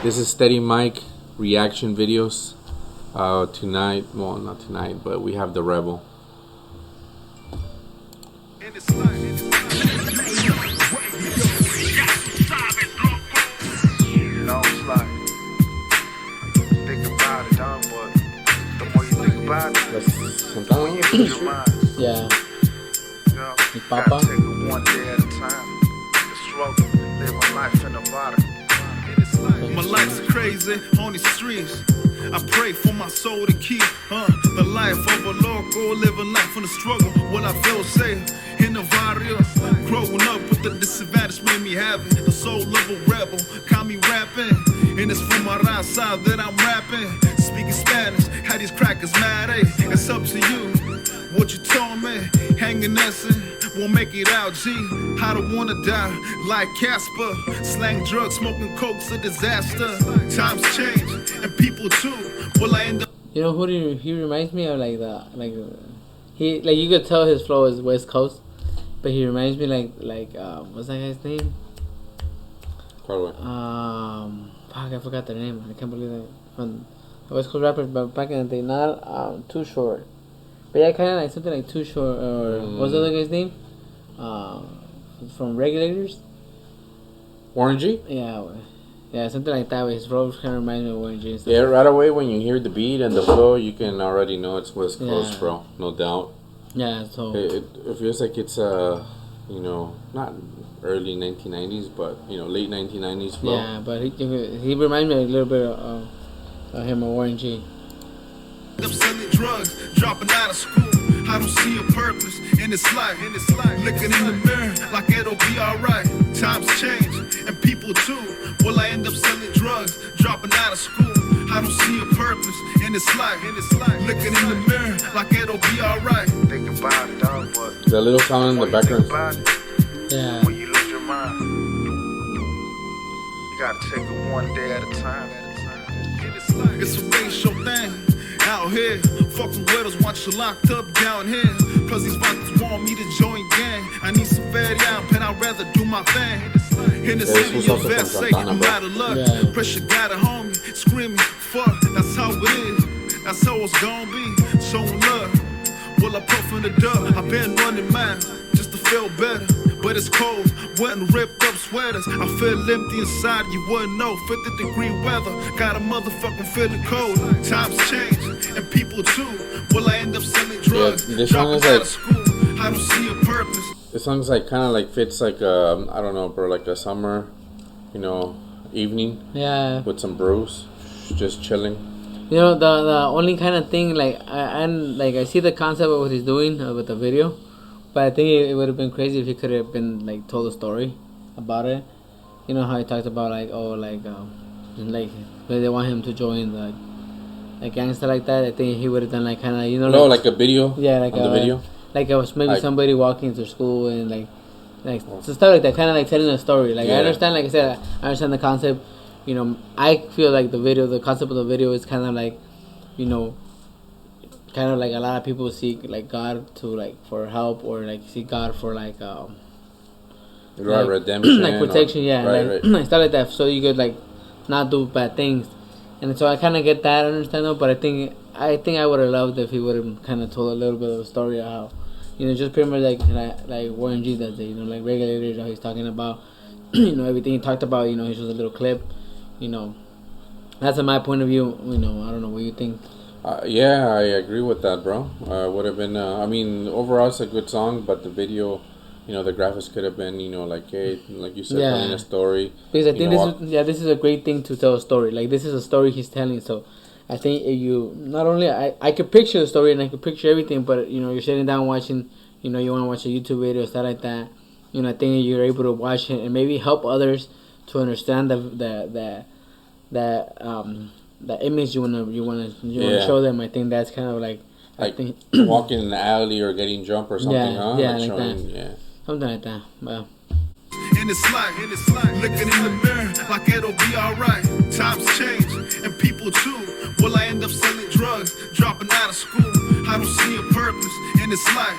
This is Steady Mike reaction videos. Tonight, well, not tonight, but we have the Rebel. Yeah. Mi papa. My life's crazy on these streets. I pray for my soul to keep the life of a local, living life on the struggle. Will I feel safe in the barrio? Growing up with the disadvantage made me have it. The soul of a rebel got me rapping, and it's from my right side that I'm rapping. Speaking Spanish, how these crackers mad, eh? It's up to you. What you told me, hanging essence, won't make it out, G. I don't wanna die like Casper. Slang drugs, smoking coke's a disaster. Times change, and people too. Will I end up? You know who he reminds me of? He you could tell his flow is West Coast, but he reminds me like what's that guy's name? Fuck, I forgot their name. I can't believe that. From the West Coast rappers, but back in the day, not Too Short. But yeah, kind of like something like Too Short, or what's the other guy's name? From Regulators? Warren G? Yeah, something like that. His flow kind of reminds me of Warren G. Yeah, right away when you hear the beat and the flow, you can already know it's West Coast, bro. No doubt. Yeah, so it feels like it's not early 1990s, but late 1990s flow. Yeah, but he reminds me a little bit of him, or Warren G. I'm selling drugs, dropping out of school. I don't see a purpose in this life. Looking in the mirror like it'll be alright. Times change, and people too. Will I end up selling drugs, dropping out of school? I don't see a purpose in this life. Looking in the mirror like it'll be alright. Think about it, dog, but the little sound in the background. Yeah. When you lose your mind, you gotta take it one day at a time. It's a racial thing. Out here, fucking widows want you locked up down here. Plus these fuckers want me to join gang. I need some fed out, and I'd rather do my thing. In the city of vest, say I'm out of luck. Yeah. Pressure got a homie, screaming, fuck, that's how it is. That's how it's gonna be, showing love. Well, I puff in the dub, I've been running mine, just to feel better. But it's cold, wet and ripped up sweaters. I feel empty inside, you wouldn't know. 50-degree weather, got a motherfucking feeling cold. Times change, and people too. Will I end up selling drugs? Yeah, this song is like, school, I don't see a purpose. This song's like kind of like fits like I don't know, bro, like a summer, evening. Yeah. With some brews, just chilling. The only kind of thing I see the concept of what he's doing with the video. But I think it would have been crazy if he could have been told a story about it. You know how he talked about where they want him to join the gangster like that. I think he would have done like a video. Yeah, like on the video. Like it was maybe somebody walking to school and so stuff like that, kind of like telling a story. I understand, like I said, I understand the concept. I feel like the concept of the video is kind of like, kind of like a lot of people seek God to for help, or seek God for redemption, protection, right. stuff like that, so you could not do bad things. And so I kind of get that, I understand that, but I think I would have loved if he would have kind of told a little bit of a story of how, just pretty much like Warren G does it, Regulators, how he's talking about, everything he talked about, he shows a little clip, that's in my point of view. I don't know what you think. Yeah, I agree with that, bro. Would have been, overall it's a good song, but the video, the graphics could have been, like you said, telling a story. Because I think this is a great thing to tell a story. This is a story he's telling, so I think if you, not only, I could picture the story and I could picture everything, but, you're sitting down watching, you want to watch a YouTube video, stuff like that, I think you're able to watch it and maybe help others to understand the image you wanna show them. I think that's kind of like walking in the alley or getting jumped or something, something like that. Well, in this life, looking in the mirror like it'll be alright. Times change, and people too. Will I end up selling drugs, dropping out of school? I don't see a purpose in this life.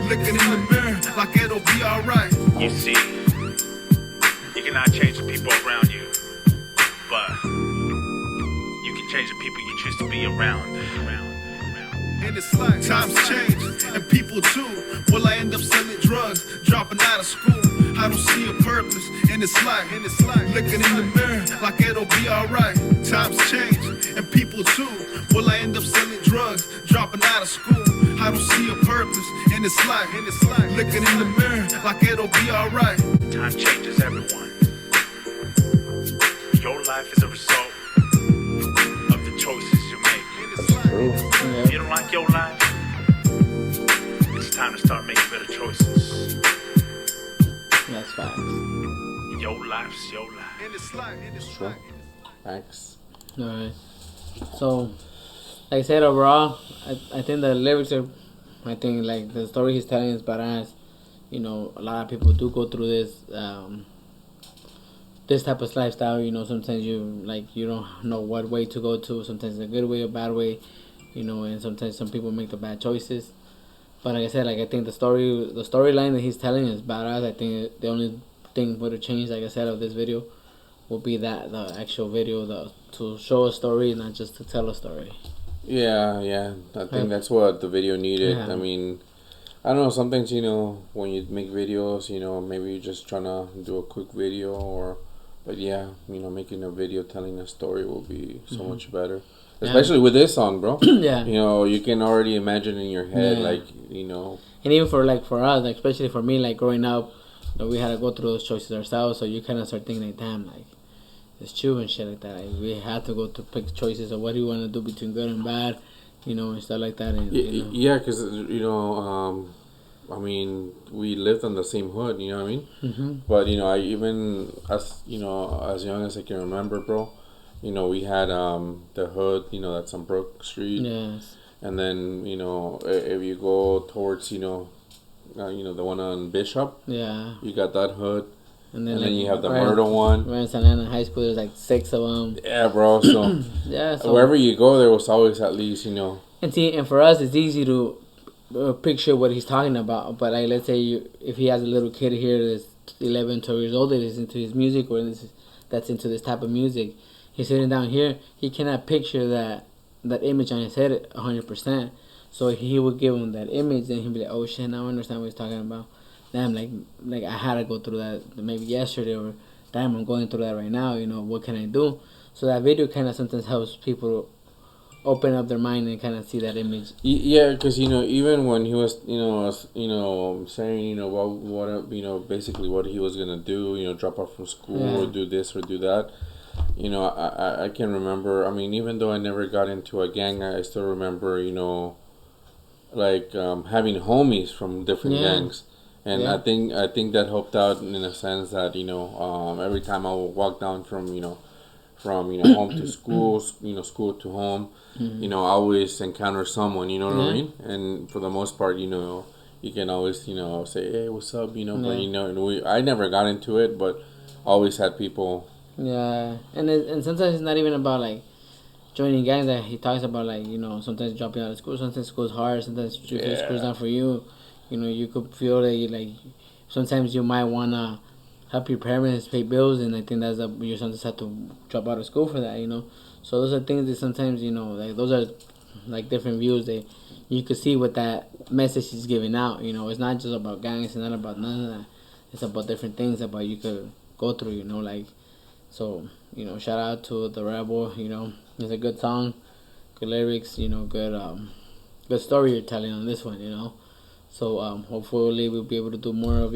Looking in the mirror like it'll be alright. You see, you cannot change the people around you, but change the people you choose to be around. In this life, times change, and people too. Will I end up selling drugs, dropping out of school? I don't see a purpose in this life. Looking in the mirror like it'll be alright. Times change, and people too. Will I end up selling drugs, dropping out of school? I don't see a purpose in this life. Looking in the mirror like it'll be alright. Time changes everyone. Your life is a result of the choices you make. If you don't like your life, it's time to start making better choices. That's facts. Your life's your life. Sure. Thanks. Alright. So, like I said, overall, I think the lyrics are, I think, like, the story he's telling is badass. You know, a lot of people do go through this type of lifestyle. You know, sometimes you don't know what way to go to. Sometimes a good way or bad way. You know, and sometimes some people make the bad choices. But like I said, like, I think the storyline that he's telling is badass. I think the only thing would have changed, like I said, of this video will be that the actual video, to show a story, not just to tell a story. Yeah. I think that's what the video needed. Yeah. I mean, I don't know. Sometimes, you know, when you make videos, you know, maybe you're just trying to do a quick video, but yeah, you know, making a video telling a story will be so much better. Especially with this song, bro. Yeah. You know, you can already imagine in your head, like, you know. And even for us, like, especially for me, like, growing up, you know, we had to go through those choices ourselves. So you kind of start thinking, like, damn, like, it's true and shit like that. Like, we had to go to pick choices of what do you want to do between good and bad, you know, and stuff like that. And, you know. Yeah, because, you know, I mean, we lived on the same hood, you know what I mean? Mm-hmm. But, you know, as young as I can remember, bro, you know, we had the hood, you know, that's on Brook Street. Yes. And then, you know, if you go towards, you know, the one on Bishop. Yeah. You got that hood. And then You have the Myrtle one. Right in Santa Ana High School, there's like 6 of them. Yeah, bro. So, so wherever you go, there was always at least, you know. And for us, it's easy to picture what he's talking about. But like, let's say if he has a little kid here that's 11, 12 years old that is into his music or that's into this type of music, he's sitting down here, he cannot picture that image on his head 100%. So he would give him that image, and he'd be like, "Oh shit, now I understand what he's talking about." Damn, like I had to go through that maybe yesterday, or damn, I'm going through that right now. You know, what can I do? So that video kind of sometimes helps people open up their mind and kind of see that image. Yeah, because, you know, even when he was, saying, you know, what you know, basically what he was gonna do, you know, drop out from school or do this or do that. You know, I can remember. I mean, even though I never got into a gang, I still remember, you know, like having homies from different gangs. And I think that helped out in a sense that, you know, every time I would walk down from home to school, you know, school to home, you know, I always encounter someone, you know what I mean? And for the most part, you know, you can always, you know, say, "Hey, what's up?" You know, but, you know, and I never got into it, but always had people. Yeah, and sometimes it's not even about like joining gangs. That he talks about, like, you know, sometimes dropping out of school. Sometimes school's hard. Sometimes you feel school's not for you. You know, you could feel that sometimes you might wanna help your parents pay bills, and I think you sometimes have to drop out of school for that. You know, so those are things that sometimes, you know, like, those are like different views that you could see what that message is giving out. You know, it's not just about gangs. It's not about none of that. It's about different things about you could go through. You know, like. So, you know, shout out to the Rebel. You know, it's a good song, good lyrics. You know, good story you're telling on this one. You know, so hopefully we'll be able to do more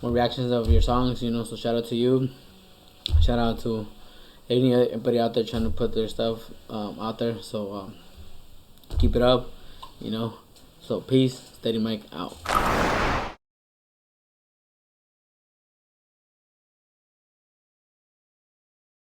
reactions of your songs. You know, so shout out to you. Shout out to anybody out there trying to put their stuff out there. So keep it up. You know, so peace. Steady Mike out.